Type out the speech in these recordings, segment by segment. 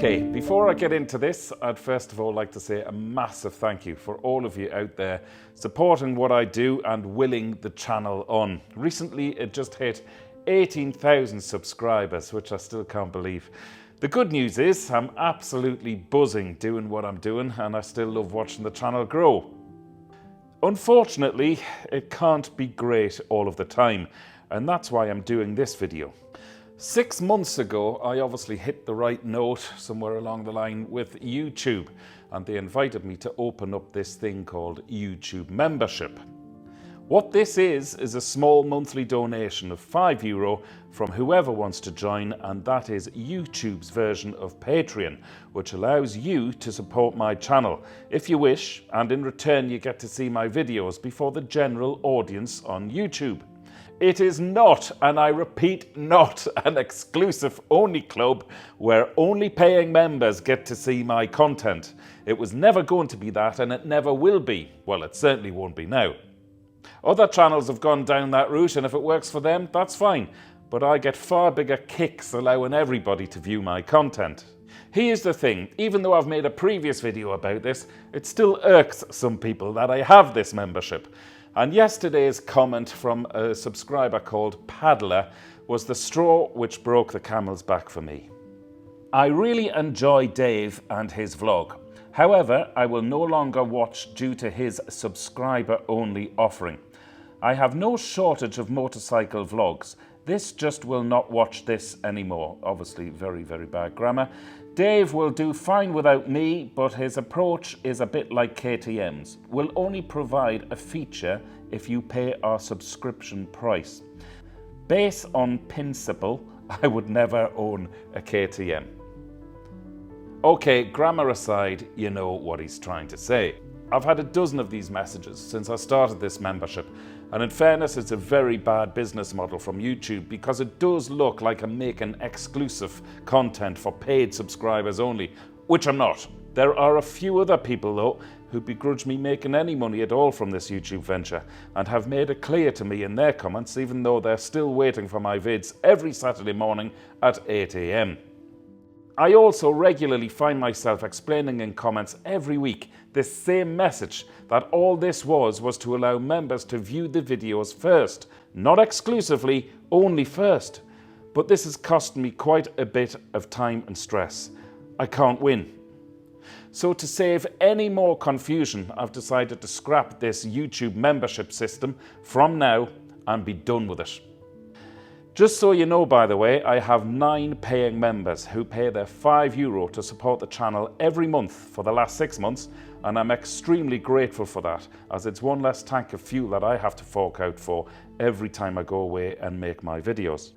Okay, before I get into this, I'd first of all like to say a massive thank you for all of you out there supporting what I do and willing the channel on. Recently, it just hit 18,000 subscribers, which I still can't believe. The good news is I'm absolutely buzzing doing what I'm doing, and I still love watching the channel grow. Unfortunately, it can't be great all of the time, and that's why I'm doing this video. 6 months ago, I obviously hit the right note somewhere along the line with YouTube, and they invited me to open up this thing called YouTube membership. What this is a small monthly donation of €5 from whoever wants to join, and that is YouTube's version of Patreon, which allows you to support my channel if you wish, and in return you get to see my videos before the general audience on YouTube. It is not, and I repeat, not an exclusive only club where only paying members get to see my content. It was never going to be that, and it never will be. Well, it certainly won't be now. Other channels have gone down that route, and if it works for them, that's fine. But I get far bigger kicks allowing everybody to view my content. Here's the thing, even though I've made a previous video about this, it still irks some people that I have this membership. And yesterday's comment from a subscriber called Paddler was the straw which broke the camel's back for me. I really enjoy Dave and his vlog. However, I will no longer watch due to his subscriber-only offering. I have no shortage of motorcycle vlogs. This just will not watch this anymore. Obviously, very, very bad grammar. Dave will do fine without me, but his approach is a bit like KTM's. We'll only provide a feature if you pay our subscription price. Based on principle, I would never own a KTM. Okay, grammar aside, you know what he's trying to say. I've had a dozen of these messages since I started this membership, and in fairness, it's a very bad business model from YouTube because it does look like I'm making exclusive content for paid subscribers only, which I'm not. There are a few other people though who begrudge me making any money at all from this YouTube venture and have made it clear to me in their comments, even though they're still waiting for my vids every Saturday morning at 8 AM. I also regularly find myself explaining in comments every week this same message, that all this was to allow members to view the videos first, not exclusively, only first. But this has cost me quite a bit of time and stress. I can't win. So to save any more confusion, I've decided to scrap this YouTube membership system from now and be done with it. Just so you know, by the way, I have 9 paying members who pay their €5 to support the channel every month for the last 6 months, and I'm extremely grateful for that, as it's one less tank of fuel that I have to fork out for every time I go away and make my videos.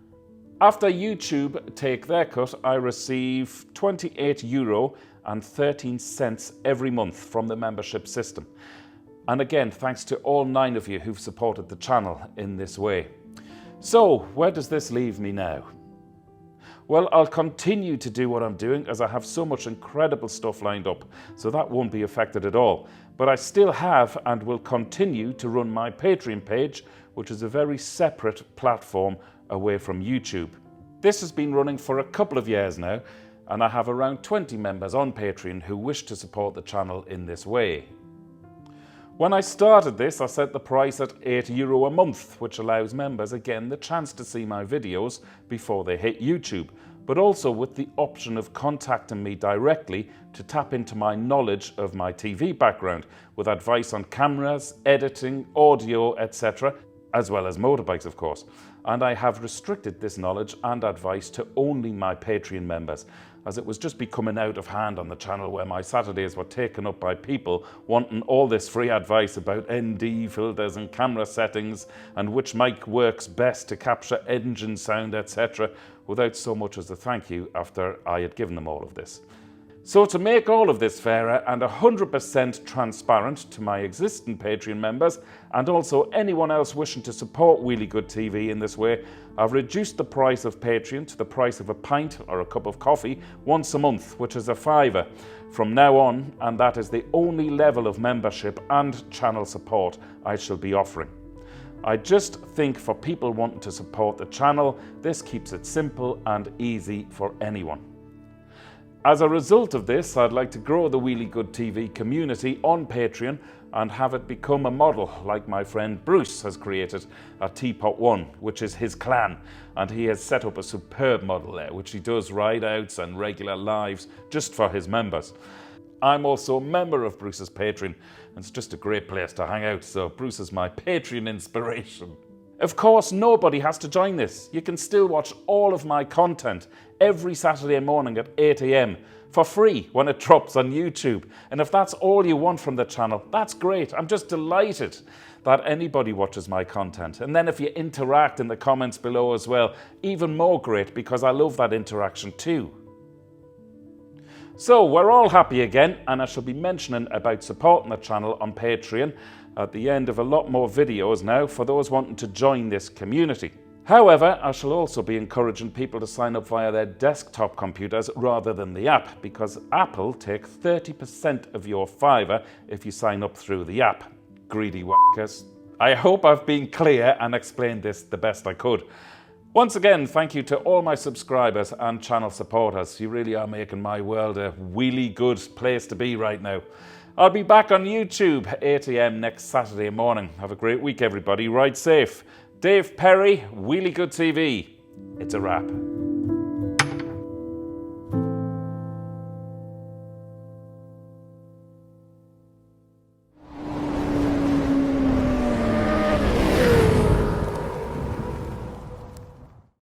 After YouTube take their cut, I receive €28.13 every month from the membership system. And again, thanks to all 9 of you who've supported the channel in this way. So, where does this leave me now? Well, I'll continue to do what I'm doing as I have so much incredible stuff lined up, so that won't be affected at all. But I still have and will continue to run my Patreon page, which is a very separate platform away from YouTube. This has been running for a couple of years now, and I have around 20 members on Patreon who wish to support the channel in this way. When I started this, I set the price at €8 a month, which allows members again the chance to see my videos before they hit YouTube, but also with the option of contacting me directly to tap into my knowledge of my TV background with advice on cameras, editing, audio, etc., as well as motorbikes, of course. And I have restricted this knowledge and advice to only my Patreon members, as it was just becoming out of hand on the channel where my Saturdays were taken up by people wanting all this free advice about ND filters and camera settings and which mic works best to capture engine sound, etc., without so much as a thank you after I had given them all of this. So to make all of this fairer and 100% transparent to my existing Patreon members and also anyone else wishing to support WheelieGoodTV in this way, I've reduced the price of Patreon to the price of a pint or a cup of coffee once a month, which is €5 from now on, and that is the only level of membership and channel support I shall be offering. I just think for people wanting to support the channel, this keeps it simple and easy for anyone. As a result of this, I'd like to grow the WheelieGoodTV community on Patreon and have it become a model like my friend Bruce has created at Teapot One, which is his clan, and he has set up a superb model there, which he does ride-outs and regular lives just for his members. I'm also a member of Bruce's Patreon, and it's just a great place to hang out, so Bruce is my Patreon inspiration. Of course, nobody has to join this. You can still watch all of my content every Saturday morning at 8 AM for free when it drops on YouTube. And if that's all you want from the channel, that's great. I'm just delighted that anybody watches my content. And then if you interact in the comments below as well, even more great, because I love that interaction too. So we're all happy again, and I shall be mentioning about supporting the channel on Patreon at the end of a lot more videos now for those wanting to join this community. However, I shall also be encouraging people to sign up via their desktop computers rather than the app, because Apple take 30% of your fiver if you sign up through the app. Greedy wackers. I hope I've been clear and explained this the best I could. Once again, thank you to all my subscribers and channel supporters. You really are making my world a wheelie good place to be right now. I'll be back on YouTube 8 AM next Saturday morning. Have a great week, everybody. Ride safe. Dave Perry, WheelieGoodTV. It's a wrap.